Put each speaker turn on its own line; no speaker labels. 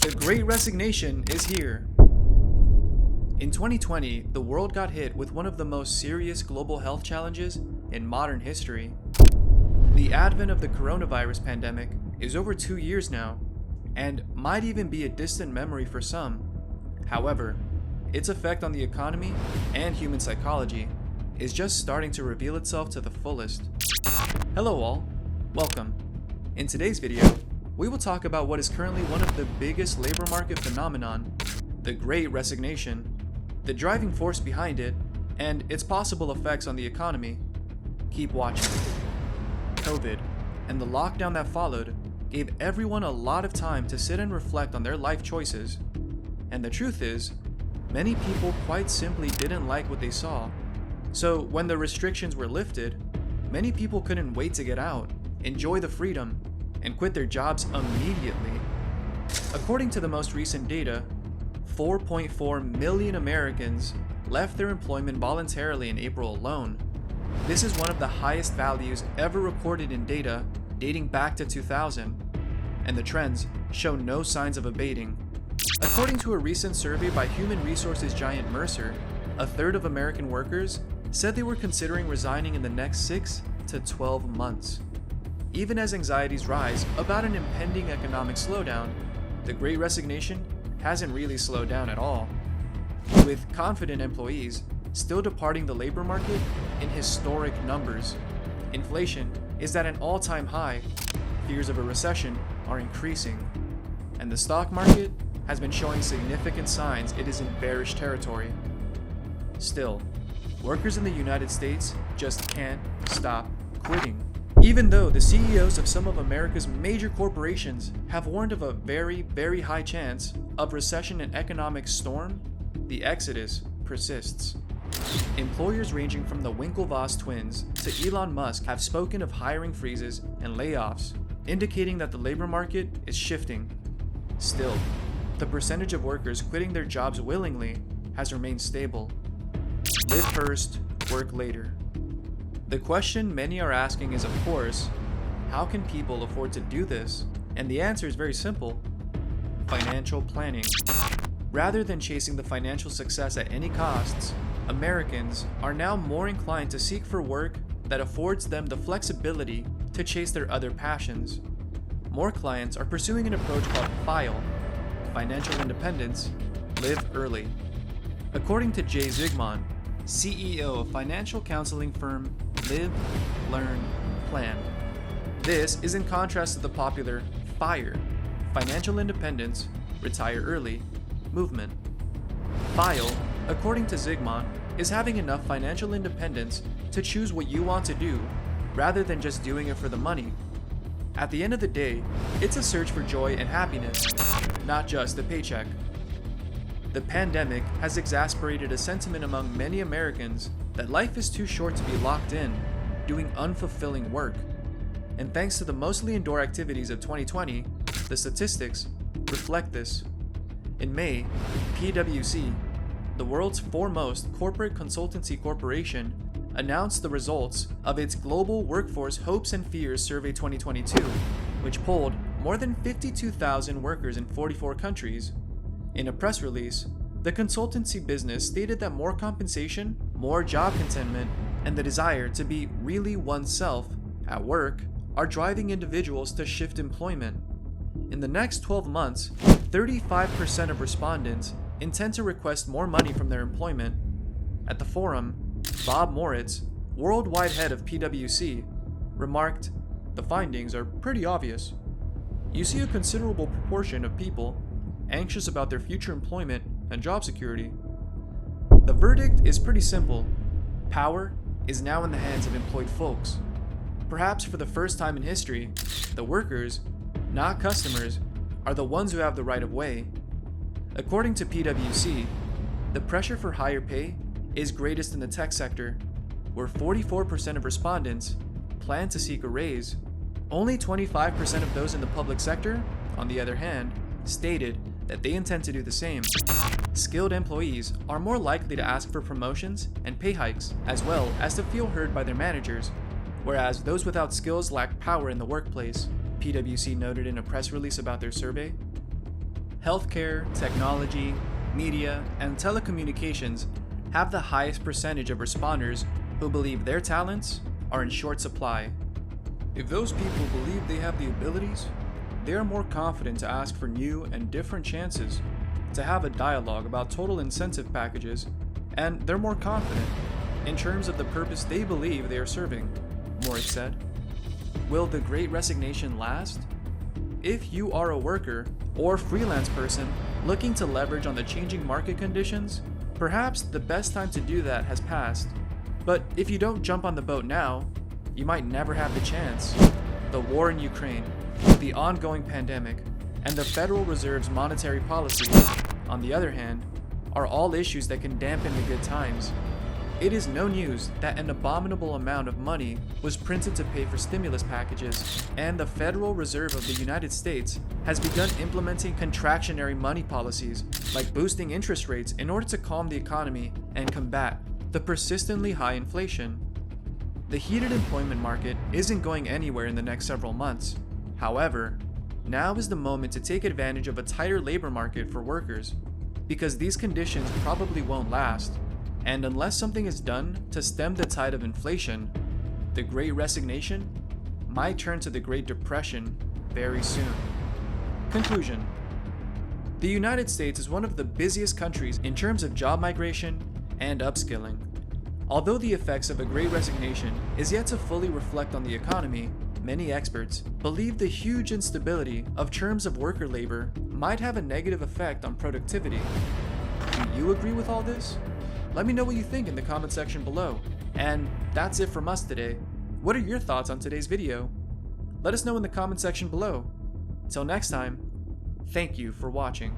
The Great Resignation is here. In 2020, the world got hit with one of the most serious global health challenges in modern history. The advent of the coronavirus pandemic is over 2 years now, and might even be a distant memory for some. However, its effect on the economy and human psychology is just starting to reveal itself to the fullest. Hello all, welcome. In today's video, we will talk about what is currently one of the biggest labor market phenomenon, the Great Resignation, the driving force behind it, and its possible effects on the economy. Keep watching. COVID and the lockdown that followed gave everyone a lot of time to sit and reflect on their life choices. And the truth is, many people quite simply didn't like what they saw. So when the restrictions were lifted, many people couldn't wait to get out, enjoy the freedom, and quit their jobs immediately. According to the most recent data, 4.4 million Americans left their employment voluntarily in April alone. This is one of the highest values ever recorded in data dating back to 2000, and the trends show no signs of abating. According to a recent survey by human resources giant Mercer, a third of American workers said they were considering resigning in the next 6 to 12 months. Even as anxieties rise about an impending economic slowdown, the Great Resignation hasn't really slowed down at all, with confident employees still departing the labor market in historic numbers. Inflation is at an all-time high, fears of a recession are increasing, and the stock market has been showing significant signs it is in bearish territory. Still, workers in the United States just can't stop quitting. Even though the CEOs of some of America's major corporations have warned of a very, very high chance of recession and economic storm, the exodus persists. Employers ranging from the Winklevoss twins to Elon Musk have spoken of hiring freezes and layoffs, indicating that the labor market is shifting. Still, the percentage of workers quitting their jobs willingly has remained stable. Live first, work later. The question many are asking is, of course, how can people afford to do this? And the answer is very simple: financial planning. Rather than chasing the financial success at any costs, Americans are now more inclined to seek for work that affords them the flexibility to chase their other passions. More clients are pursuing an approach called FILE, financial independence, live early. According to Jay Zygmunt, CEO of financial counseling firm Live, Learn, Plan. This is in contrast to the popular FIRE, financial independence, retire early, movement. FILE, according to Zygmunt, is having enough financial independence to choose what you want to do rather than just doing it for the money. At the end of the day, it's a search for joy and happiness, not just the paycheck. The pandemic has exacerbated a sentiment among many Americans that life is too short to be locked in, doing unfulfilling work. And thanks to the mostly indoor activities of 2020, the statistics reflect this. In May, PwC, the world's foremost corporate consultancy corporation, announced the results of its Global Workforce Hopes and Fears Survey 2022, which polled more than 52,000 workers in 44 countries. In a press release, the consultancy business stated that more compensation, more job contentment, and the desire to be really oneself at work are driving individuals to shift employment. In the next 12 months, 35% of respondents intend to request more money from their employment. At the forum, Bob Moritz, worldwide head of PwC, remarked, "The findings are pretty obvious. You see a considerable proportion of people anxious about their future employment and job security. The verdict is pretty simple. Power is now in the hands of employed folks. Perhaps for the first time in history, the workers, not customers, are the ones who have the right of way." According to PwC, the pressure for higher pay is greatest in the tech sector, where 44% of respondents plan to seek a raise. Only 25% of those in the public sector, on the other hand, stated that they intend to do the same. Skilled employees are more likely to ask for promotions and pay hikes, as well as to feel heard by their managers, whereas those without skills lack power in the workplace, PwC noted in a press release about their survey. Healthcare, technology, media, and telecommunications have the highest percentage of responders who believe their talents are in short supply. If those people believe they have the abilities, they are more confident to ask for new and different chances, to have a dialogue about total incentive packages, and they're more confident in terms of the purpose they believe they are serving, Morris said. Will the Great Resignation last? If you are a worker or freelance person looking to leverage on the changing market conditions, perhaps the best time to do that has passed. But if you don't jump on the boat now, you might never have the chance. The war in Ukraine, the ongoing pandemic, and the Federal Reserve's monetary policy, on the other hand, are all issues that can dampen the good times. It is no news that an abominable amount of money was printed to pay for stimulus packages, and the Federal Reserve of the United States has begun implementing contractionary money policies, like boosting interest rates in order to calm the economy and combat the persistently high inflation. The heated employment market isn't going anywhere in the next several months. However, now is the moment to take advantage of a tighter labor market for workers, because these conditions probably won't last. And unless something is done to stem the tide of inflation, the Great Resignation might turn to the Great Depression very soon. Conclusion: the United States is one of the busiest countries in terms of job migration and upskilling. Although the effects of a Great Resignation is yet to fully reflect on the economy, many experts believe the huge instability of terms of worker labor might have a negative effect on productivity. Do you agree with all this? Let me know what you think in the comment section below. And that's it from us today. What are your thoughts on today's video? Let us know in the comment section below. Till next time, thank you for watching.